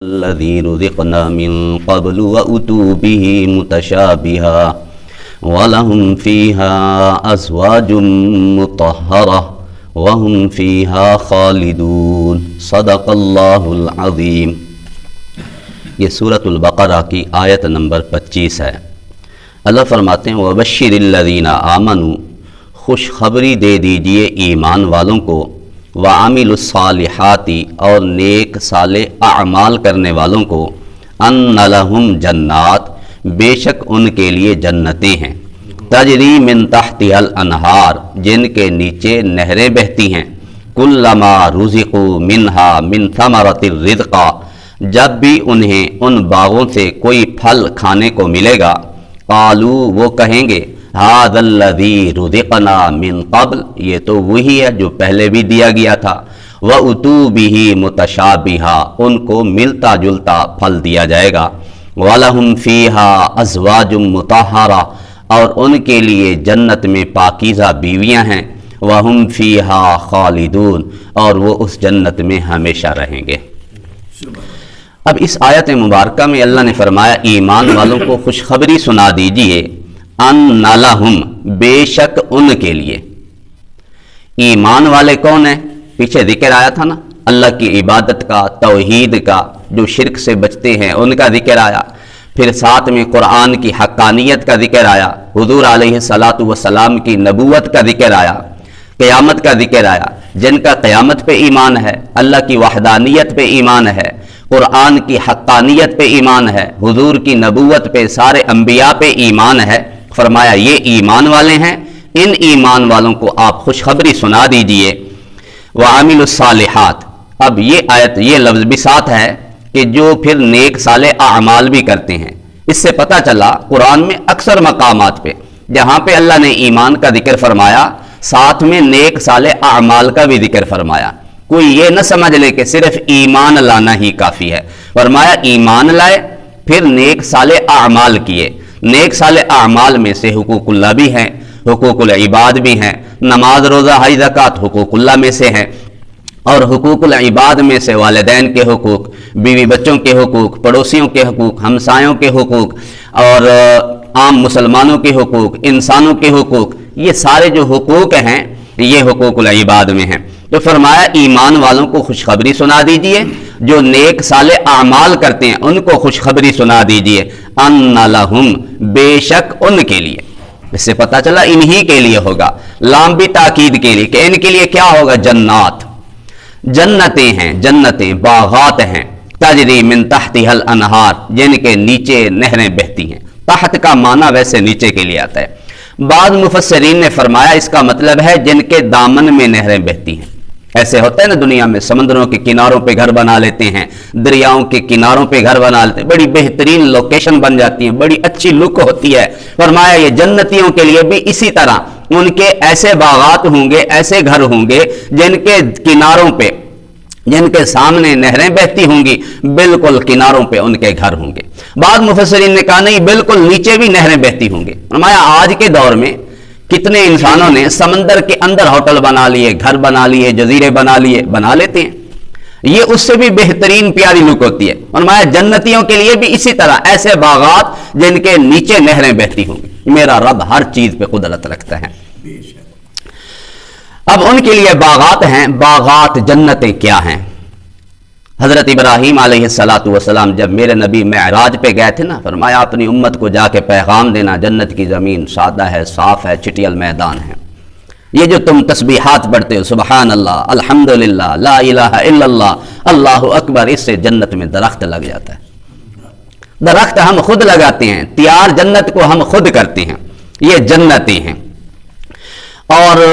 الذي رزقنا من قبل وأتوا به متشابها ولهم فيها أزواج مطهرة وهم فيها خالدون صدق اللہ العظیم۔ یہ سورۃ البقرہ کی آیت نمبر 25 ہے۔ اللہ فرماتے ہیں وَبَشِّرِ الَّذِينَ آمَنُوا، خوشخبری دے دیجئے ایمان والوں کو، وَعَمِلُوا الصَّالِحَاتِ اور نیک صالح اعمال کرنے والوں کو، أَنَّ لَهُمْ جنات بے شک ان کے لیے جنتیں ہیں، تجری من تحتها الانہار جن کے نیچے نہریں بہتی ہیں، کلما رزقوا منها من ثمرۃ الرزق جب بھی انہیں ان باغوں سے کوئی پھل کھانے کو ملے گا، قالوا وہ کہیں گے هذا الذی رزقنا من قبل یہ تو وہی ہے جو پہلے بھی دیا گیا تھا، وَأُتُوا بِهِ مُتَشَابِهًا ان کو ملتا جلتا پھل دیا جائے گا، وَلَهُمْ فِيهَا أَزْوَاجٌ مُطَهَّرَةٌ اور ان کے لیے جنت میں پاکیزہ بیویاں ہیں، وَهُمْ فِيهَا خَالِدُونَ اور وہ اس جنت میں ہمیشہ رہیں گے۔ اب اس آیت مبارکہ میں اللہ نے فرمایا ایمان والوں کو خوشخبری سنا دیجئے، ان لہم بے شک ان کے لیے۔ ایمان والے کون ہیں؟ پیچھے ذکر آیا تھا نا، اللہ کی عبادت کا، توحید کا، جو شرک سے بچتے ہیں ان کا ذکر آیا، پھر ساتھ میں قرآن کی حقانیت کا ذکر آیا، حضور علیہ الصلاۃ والسلام کی نبوت کا ذکر آیا، قیامت کا ذکر آیا۔ جن کا قیامت پہ ایمان ہے، اللہ کی وحدانیت پہ ایمان ہے، قرآن کی حقانیت پہ ایمان ہے، حضور کی نبوت پہ، سارے انبیاء پہ ایمان ہے، فرمایا یہ ایمان والے ہیں، ان ایمان والوں کو آپ خوشخبری سنا دیجئے۔ وَعَمِلُوا الصَّالِحَاتِ اب یہ آیت یہ لفظ بھی ساتھ ہے کہ جو پھر نیک صالح اعمال بھی کرتے ہیں۔ اس سے پتہ چلا قرآن میں اکثر مقامات پہ جہاں پہ اللہ نے ایمان کا ذکر فرمایا، ساتھ میں نیک صالح اعمال کا بھی ذکر فرمایا۔ کوئی یہ نہ سمجھ لے کہ صرف ایمان لانا ہی کافی ہے، فرمایا ایمان لائے پھر نیک صالح اعمال کیے۔ نیک صالح اعمال میں سے حقوق اللہ بھی ہیں، حقوق العباد بھی ہیں، نماز روزہ حج زکوٰۃ حقوق اللہ میں سے ہیں، اور حقوق العباد میں سے والدین کے حقوق، بیوی بچوں کے حقوق، پڑوسیوں کے حقوق، ہمسایوں کے حقوق، اور عام مسلمانوں کے حقوق، انسانوں کے حقوق، یہ سارے جو حقوق ہیں یہ حقوق العباد میں ہیں۔ تو فرمایا ایمان والوں کو خوشخبری سنا دیجئے، جو نیک صالح اعمال کرتے ہیں ان کو خوشخبری سنا دیجئے، ان لہم بے شک ان کے لیے۔ اس سے پتہ چلا انہی کے لیے ہوگا، لام بھی تاکید کے لیے کہ ان کے لیے کیا ہوگا، جنات، جنتیں ہیں، جنتیں باغات ہیں، تجری من تحتها الانہار جن کے نیچے نہریں بہتی ہیں۔ تحت کا معنی ویسے نیچے کے لیے آتا ہے، بعض مفسرین نے فرمایا اس کا مطلب ہے جن کے دامن میں نہریں بہتی ہیں۔ ایسے ہوتا ہے نا دنیا میں، سمندروں کے کناروں پہ گھر بنا لیتے ہیں، دریاؤں کے کناروں پہ گھر بنا لیتے ہیں، بڑی بہترین لوکیشن بن جاتی ہیں، بڑی اچھی لک ہوتی ہے۔ فرمایا یہ جنتیوں کے لیے بھی اسی طرح ان کے ایسے باغات ہوں گے، ایسے گھر ہوں گے جن کے کناروں پہ، جن کے سامنے نہریں بہتی ہوں گی، بالکل کناروں پہ ان کے گھر ہوں گے۔ بعض مفسرین نے کہا نہیں، بالکل نیچے بھی نہریں بہتی ہوں گی۔ فرمایا آج کے دور میں کتنے انسانوں نے سمندر کے اندر ہوٹل بنا لیے، گھر بنا لیے، جزیرے بنا لیے، بنا لیتے ہیں، یہ اس سے بھی بہترین پیاری لک ہوتی ہے۔ فرمایا جنتیوں کے لیے بھی اسی طرح ایسے باغات جن کے نیچے نہریں بہتی ہوں گی۔ میرا رب ہر چیز پہ قدرت رکھتا ہے۔ اب ان کے لیے باغات ہیں، باغات جنتیں کیا ہیں؟ حضرت ابراہیم علیہ السلام جب میرے نبی معراج پہ گئے تھے نا، فرمایا اپنی امت کو جا کے پیغام دینا، جنت کی زمین سادہ ہے، صاف ہے، چٹیل میدان ہے، یہ جو تم تسبیحات پڑھتے ہو، سبحان اللہ، الحمدللہ، لا الہ الا اللہ، اللہ اکبر، اس سے جنت میں درخت لگ جاتا ہے۔ درخت ہم خود لگاتے ہیں، تیار جنت کو ہم خود کرتے ہیں، یہ جنتیں ہیں۔ اور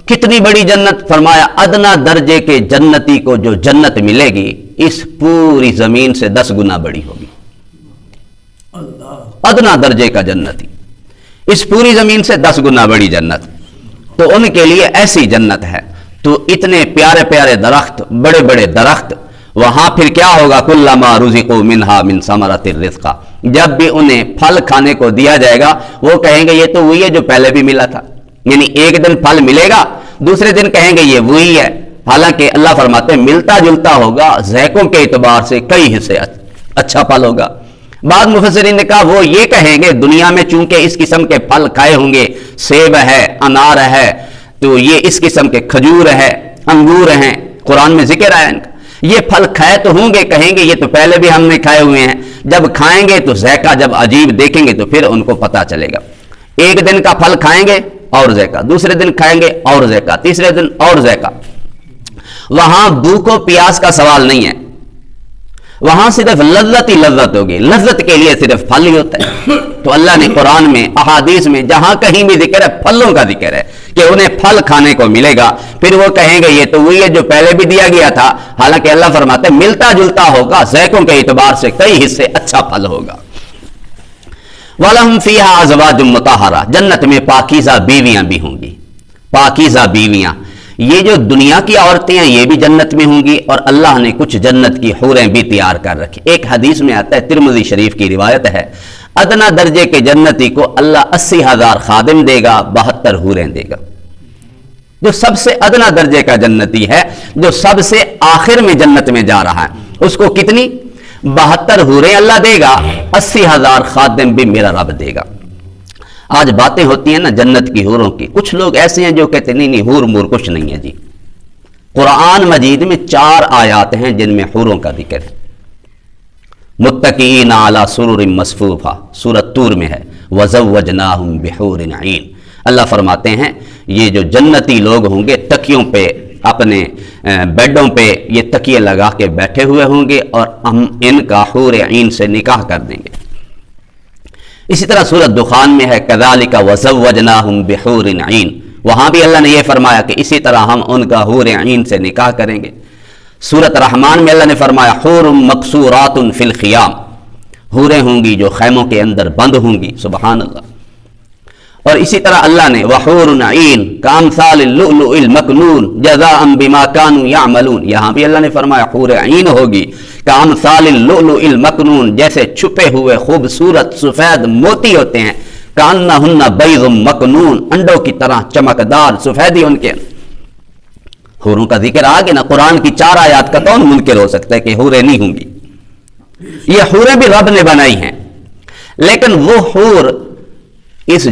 کتنی بڑی جنت؟ فرمایا ادنا درجے کے جنتی کو جو جنت ملے گی اس پوری زمین سے 10 گنا بڑی ہوگی۔ ادنا درجے کا جنتی، اس پوری زمین سے 10 گنا بڑی جنت، تو ان کے لیے ایسی جنت ہے۔ تو اتنے پیارے پیارے درخت، بڑے بڑے درخت، وہاں پھر کیا ہوگا، کلما رزقوا منها من ثمرۃ الرزق جب بھی انہیں پھل کھانے کو دیا جائے گا وہ کہیں گے یہ تو وہی ہے جو پہلے بھی ملا تھا، یعنی ایک دن پھل ملے گا، دوسرے دن کہیں گے یہ وہی ہے، حالانکہ اللہ فرماتے ہیں ملتا جلتا ہوگا، ذائقوں کے اعتبار سے کئی حصے اچھا پھل ہوگا۔ بعض مفسرین نے کہا وہ یہ کہیں گے دنیا میں چونکہ اس قسم کے پھل کھائے ہوں گے، سیب ہے، انار ہے، تو یہ اس قسم کے کھجور ہے، انگور ہیں، قرآن میں ذکر آیا ان کا، یہ پھل کھائے تو ہوں گے، کہیں گے یہ تو پہلے بھی ہم نے کھائے ہوئے ہیں، جب کھائیں گے تو ذائقہ جب عجیب دیکھیں گے تو پھر ان کو پتہ چلے گا۔ ایک دن کا پھل کھائیں گے اور ذائقہ، دوسرے دن کھائیں گے اور ذائقہ، تیسرے دن اور ذائقہ۔ وہاں بھوک و پیاس کا سوال نہیں ہے، وہاں صرف لذت ہی لذت ہوگی، لذت کے لیے صرف پھل ہی ہوتا ہے۔ تو اللہ نے قرآن میں، احادیث میں جہاں کہیں بھی ذکر ہے پھلوں کا ذکر ہے کہ انہیں پھل کھانے کو ملے گا، پھر وہ کہیں گے یہ تو وہی ہے جو پہلے بھی دیا گیا تھا، حالانکہ اللہ فرماتے ہیں ملتا جلتا ہوگا، ذائقوں کے اعتبار سے کئی حصے اچھا پھل ہوگا۔ وَلَهُمْ فِيهَا أَزْوَاجٌ مُطَهَّرَةٌ، جنت میں پاکیزہ بیویاں بھی ہوں گی، پاکیزہ بیویاں۔ یہ جو دنیا کی عورتیں ہیں یہ بھی جنت میں ہوں گی، اور اللہ نے کچھ جنت کی حوریں بھی تیار کر رکھی۔ ایک حدیث میں آتا ہے، ترمذی شریف کی روایت ہے، ادنا درجے کے جنتی کو اللہ 80,000 خادم دے گا، 72 حوریں دے گا۔ جو سب سے ادنا درجے کا جنتی ہے، جو سب سے آخر میں جنت میں جا رہا ہے، اس کو کتنی؟ 72 حوریں اللہ دے گا، 80,000 خادم بھی میرا رب دے گا۔ آج باتیں ہوتی ہیں نا جنت کی حوروں کی، کچھ لوگ ایسے ہیں جو کہتے نہیں نہیں حور مور کچھ نہیں ہے جی۔ قرآن مجید میں 4 آیات ہیں جن میں حوروں کا ذکر ہے۔ متقین علی سرر مصفوفہ، سورۃ طور میں ہے، وزوجناہم بحور عین۔ اللہ فرماتے ہیں یہ جو جنتی لوگ ہوں گے تکیوں پہ، اپنے بیڈوں پہ یہ تکیے لگا کے بیٹھے ہوئے ہوں گے، اور ہم ان کا حور عین سے نکاح کر دیں گے۔ اسی طرح سورۃ دخان میں ہے کذالک وزوجناہم بحور عین، وہاں بھی اللہ نے یہ فرمایا کہ اسی طرح ہم ان کا حور عین سے نکاح کریں گے۔ سورۃ رحمان میں اللہ نے فرمایا حور مقصورات فی الخیام، حوریں ہوں گی جو خیموں کے اندر بند ہوں گی، سبحان اللہ۔ اور اسی طرح اللہ نے وحور عین کامثال اللؤلؤ المکنون جزاء بما كانوا يعملون، یہاں بھی اللہ نے فرمایا حور عین ہوگی کامثال اللؤلؤ المکنون، جیسے چھپے ہوئے خوبصورت سفید موتی ہوتے ہیں، کانہن بیض مکنون، انڈوں کی طرح چمکدار سفیدی ان کے۔ حوروں کا ذکر آگے نا، قرآن کی 4 آیات کا کون منکر ہو سکتا ہے کہ حوریں نہیں ہوں گی؟ یہ حوریں بھی رب نے بنائی ہیں، لیکن وہ حور اس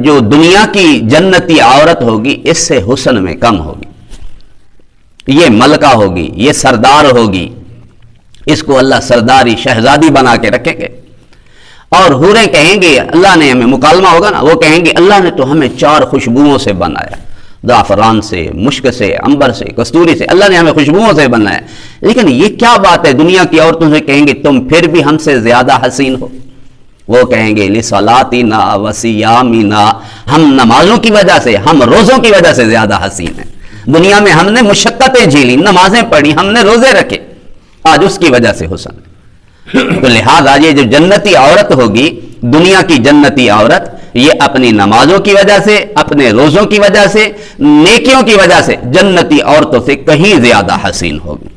جو دنیا کی جنتی عورت ہوگی اس سے حسن میں کم ہوگی، یہ ملکہ ہوگی، یہ سردار ہوگی، اس کو اللہ سرداری شہزادی بنا کے رکھیں گے۔ اور حوریں کہیں گے، اللہ نے ہمیں مکالمہ ہوگا نا، وہ کہیں گے اللہ نے تو ہمیں 4 خوشبوؤں سے بنایا، زعفران سے، مشک سے، عنبر سے، کستوری سے، اللہ نے ہمیں خوشبوؤں سے بنایا، لیکن یہ کیا بات ہے دنیا کی عورتوں سے کہیں گے تم پھر بھی ہم سے زیادہ حسین ہو؟ وہ کہیں گے لصلاتنا وصیامنا، ہم نمازوں کی وجہ سے، ہم روزوں کی وجہ سے زیادہ حسین ہیں۔ دنیا میں ہم نے مشقتیں جھیلی، نمازیں پڑھی، ہم نے روزے رکھے، آج اس کی وجہ سے حسن ہے۔ تو لہذا یہ جو جنتی عورت ہوگی، دنیا کی جنتی عورت، یہ اپنی نمازوں کی وجہ سے، اپنے روزوں کی وجہ سے، نیکیوں کی وجہ سے جنتی عورتوں سے کہیں زیادہ حسین ہوگی۔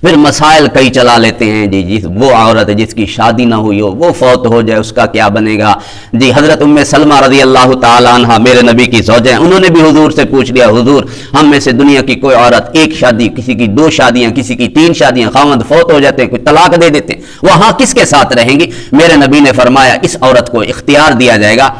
پھر مسائل کئی چلا لیتے ہیں جی وہ عورت جس کی شادی نہ ہوئی ہو، وہ فوت ہو جائے، اس کا کیا بنے گا؟ جی حضرت ام سلمہ رضی اللہ تعالیٰ عنہ میرے نبی کی زوجہ ہیں، انہوں نے بھی حضور سے پوچھ لیا حضور ہم میں سے دنیا کی کوئی عورت 1 شادی، کسی کی 2 شادیاں، کسی کی 3 شادیاں، خاوند فوت ہو جاتے ہیں، کوئی طلاق دے دیتے ہیں، وہاں کس کے ساتھ رہیں گی؟ میرے نبی نے فرمایا اس عورت کو اختیار دیا جائے گا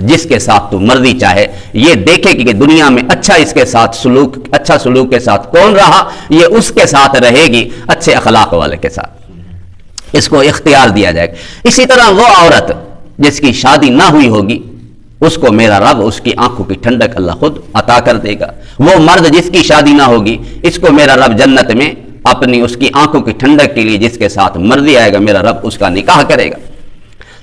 جس کے ساتھ تو مرضی چاہے، یہ دیکھے کہ دنیا میں اچھا اس کے ساتھ سلوک، اچھا سلوک کے ساتھ کون رہا، یہ اس کے ساتھ رہے گی، اچھے اخلاق والے کے ساتھ، اس کو اختیار دیا جائے گا۔ اسی طرح وہ عورت جس کی شادی نہ ہوئی ہوگی، اس کو میرا رب اس کی آنکھوں کی ٹھنڈک اللہ خود عطا کر دے گا۔ وہ مرد جس کی شادی نہ ہوگی، اس کو میرا رب جنت میں اپنی اس کی آنکھوں کی ٹھنڈک کے لیے جس کے ساتھ مرضی آئے گا میرا رب اس کا نکاح کرے گا۔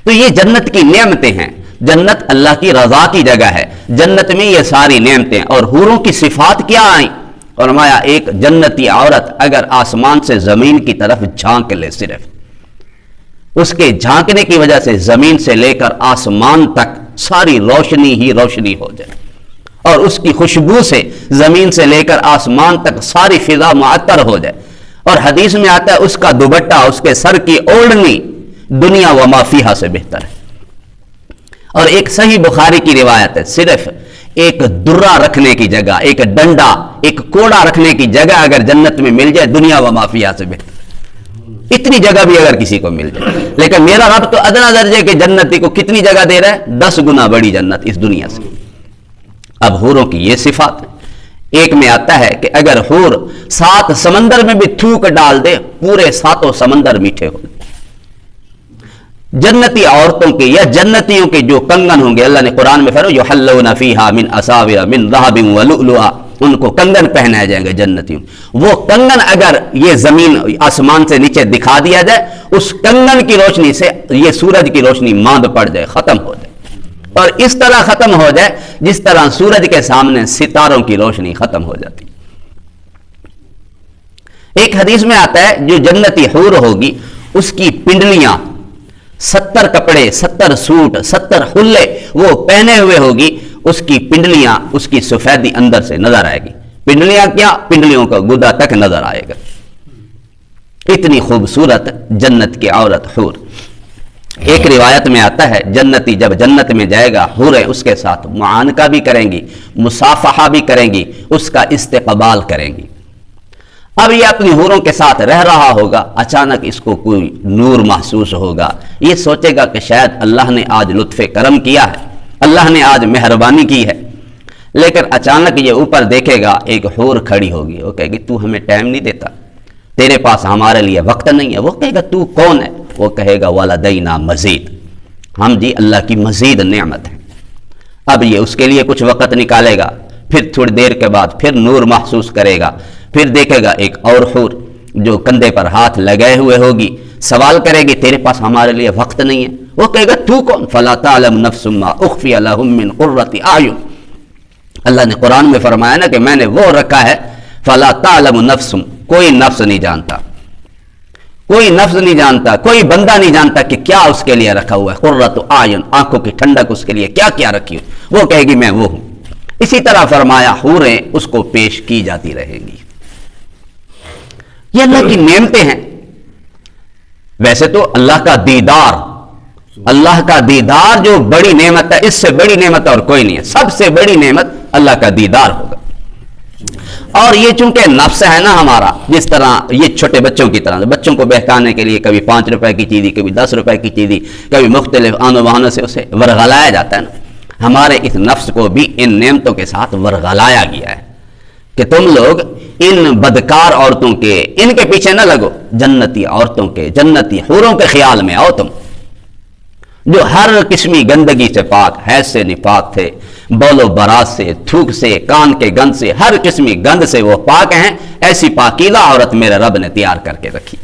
تو یہ جنت کی نعمتیں ہیں، جنت اللہ کی رضا کی جگہ ہے، جنت میں یہ ساری نعمتیں۔ اور حوروں کی صفات کیا آئیں؟ فرمایا ایک جنتی عورت اگر آسمان سے زمین کی طرف جھانک لے، صرف اس کے جھانکنے کی وجہ سے زمین سے لے کر آسمان تک ساری روشنی ہی روشنی ہو جائے، اور اس کی خوشبو سے زمین سے لے کر آسمان تک ساری فضا معطر ہو جائے، اور حدیث میں آتا ہے اس کا دوپٹہ، اس کے سر کی اوڑھنی دنیا و ما فیہا سے بہتر ہے۔ اور ایک صحیح بخاری کی روایت ہے، صرف ایک درہ رکھنے کی جگہ، ایک ڈنڈا، ایک کوڑا رکھنے کی جگہ اگر جنت میں مل جائے دنیا و مافیہ سے بہتر، اتنی جگہ بھی اگر کسی کو مل جائے۔ لیکن میرا رب تو ادنا درجے کے جنتی کو کتنی جگہ دے رہا ہے؟ 10 گنا بڑی جنت اس دنیا سے۔ اب حوروں کی یہ صفات ہے۔ ایک میں آتا ہے کہ اگر حور 7 سمندر میں بھی تھوک ڈال دے پورے 7 سمندر میٹھے ہو۔ جنتی عورتوں کے یا جنتیوں کے جو کنگن ہوں گے، اللہ نے قرآن میں فرمایا یحلون فیہا من اساور من ذہب ولؤلؤا، ان کو کنگن پہنائے جائیں گے جنتیوں۔ وہ کنگن اگر یہ زمین آسمان سے نیچے دکھا دیا جائے، اس کنگن کی روشنی سے یہ سورج کی روشنی ماند پڑ جائے، ختم ہو جائے، اور اس طرح ختم ہو جائے جس طرح سورج کے سامنے ستاروں کی روشنی ختم ہو جاتی۔ ایک حدیث میں آتا ہے جو جنتی حور ہوگی اس کی پنڈلیاں 70 کپڑے، 70 سوٹ، 70 حلے وہ پہنے ہوئے ہوگی، اس کی پنڈلیاں، اس کی سفیدی اندر سے نظر آئے گی۔ پنڈلیاں کیا؟ پنڈلیوں کا گدا تک نظر آئے گا۔ اتنی خوبصورت جنت کی عورت حور۔ ایک روایت میں آتا ہے جنتی جب جنت میں جائے گا، حوریں اس کے ساتھ معانقہ بھی کریں گی، مصافحہ بھی کریں گی، اس کا استقبال کریں گی۔ اب یہ اپنی حوروں کے ساتھ رہ رہا ہوگا، اچانک اس کو کوئی نور محسوس ہوگا، یہ سوچے گا کہ شاید اللہ نے آج لطف کرم کیا ہے، اللہ نے آج مہربانی کی ہے۔ لیکن اچانک یہ اوپر دیکھے گا ایک حور کھڑی ہوگی، وہ کہے گی تو ہمیں ٹائم نہیں دیتا، تیرے پاس ہمارے لیے وقت نہیں ہے۔ وہ کہے گا تو کون ہے؟ وہ کہے گا ولدینا مزید، ہم جی اللہ کی مزید نعمت ہے۔ اب یہ اس کے لیے کچھ وقت نکالے گا، پھر تھوڑی دیر کے بعد پھر نور محسوس کرے گا، پھر دیکھے گا ایک اور حور جو کندھے پر ہاتھ لگائے ہوئے ہوگی، سوال کرے گی تیرے پاس ہمارے لیے وقت نہیں ہے۔ وہ کہے گا تو کون؟ فلا تعلم نفس ما اخفی لهم من قرۃ اعین۔ اللہ نے قرآن میں فرمایا نا کہ میں نے وہ رکھا ہے، فلا تعلم نفس، کوئی نفس نہیں جانتا، کوئی نفس نہیں جانتا، کوئی بندہ نہیں جانتا کہ کیا اس کے لیے رکھا ہوا ہے۔ قرۃ اعین، آنکھوں کی ٹھنڈک اس کے لیے کیا کیا رکھی ہو۔ وہ کہے گی میں وہ ہوں۔ اسی طرح فرمایا حوریں اس کو پیش کی جاتی رہیں گی۔ یہ اللہ کی نعمتیں ہیں۔ ویسے تو اللہ کا دیدار، اللہ کا دیدار جو بڑی نعمت ہے، اس سے بڑی نعمت اور کوئی نہیں ہے۔ سب سے بڑی نعمت اللہ کا دیدار ہوگا۔ اور یہ چونکہ نفس ہے نا ہمارا، جس طرح یہ چھوٹے بچوں کی طرح، بچوں کو بہکانے کے لیے کبھی 5 روپے کی چیزی، کبھی 10 روپے کی چیزی، کبھی مختلف آن و بہانوں سے اسے ورغلایا جاتا ہے نا، ہمارے اس نفس کو بھی ان نعمتوں کے ساتھ ورغلایا گیا ہے کہ تم لوگ ان بدکار عورتوں کے، ان کے پیچھے نہ لگو، جنتی عورتوں کے، جنتی حوروں کے خیال میں آؤ تم، جو ہر قسمی گندگی سے پاک، حیض سے نفاق تھے، بول و برات سے، تھوک سے، کان کے گند سے، ہر قسمی گند سے وہ پاک ہیں۔ ایسی پاکیزہ عورت میرے رب نے تیار کر کے رکھی۔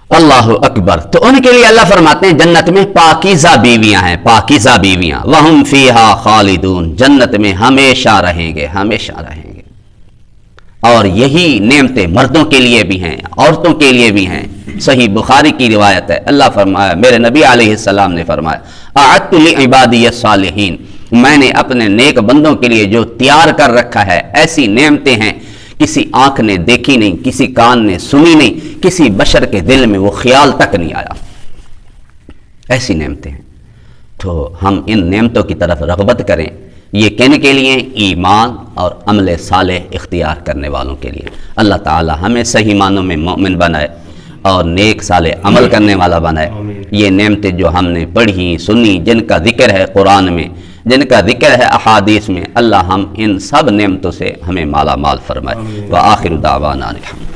اللہ اکبر۔ تو ان کے لیے اللہ فرماتے ہیں جنت میں پاکیزہ بیویاں ہیں، پاکیزہ بیویاں، وَهُمْ فِيهَا خَالِدُونَ، جنت میں ہمیشہ رہیں گے، ہمیشہ رہیں گے۔ اور یہی نعمتیں مردوں کے لیے بھی ہیں، عورتوں کے لیے بھی ہیں۔ صحیح بخاری کی روایت ہے، اللہ فرمایا، میرے نبی علیہ السلام نے فرمایا، اعدت لعبادی الصالحین، میں نے اپنے نیک بندوں کے لیے جو تیار کر رکھا ہے، ایسی نعمتیں ہیں کسی آنکھ نے دیکھی نہیں، کسی کان نے سنی نہیں، کسی بشر کے دل میں وہ خیال تک نہیں آیا، ایسی نعمتیں ہیں۔ تو ہم ان نعمتوں کی طرف رغبت کریں۔ یہ کن کے لیے؟ ایمان اور عمل صالح اختیار کرنے والوں کے لیے۔ اللہ تعالی ہمیں صحیح معنوں میں مومن بنائے اور نیک صالح عمل کرنے والا بنائے۔ یہ نعمتیں جو ہم نے پڑھی سنی، جن کا ذکر ہے قرآن میں، جن کا ذکر ہے احادیث میں، اللہ ہم ان سب نعمتوں سے ہمیں مالا مال فرمائے۔ وآخر دعوانا الحمد۔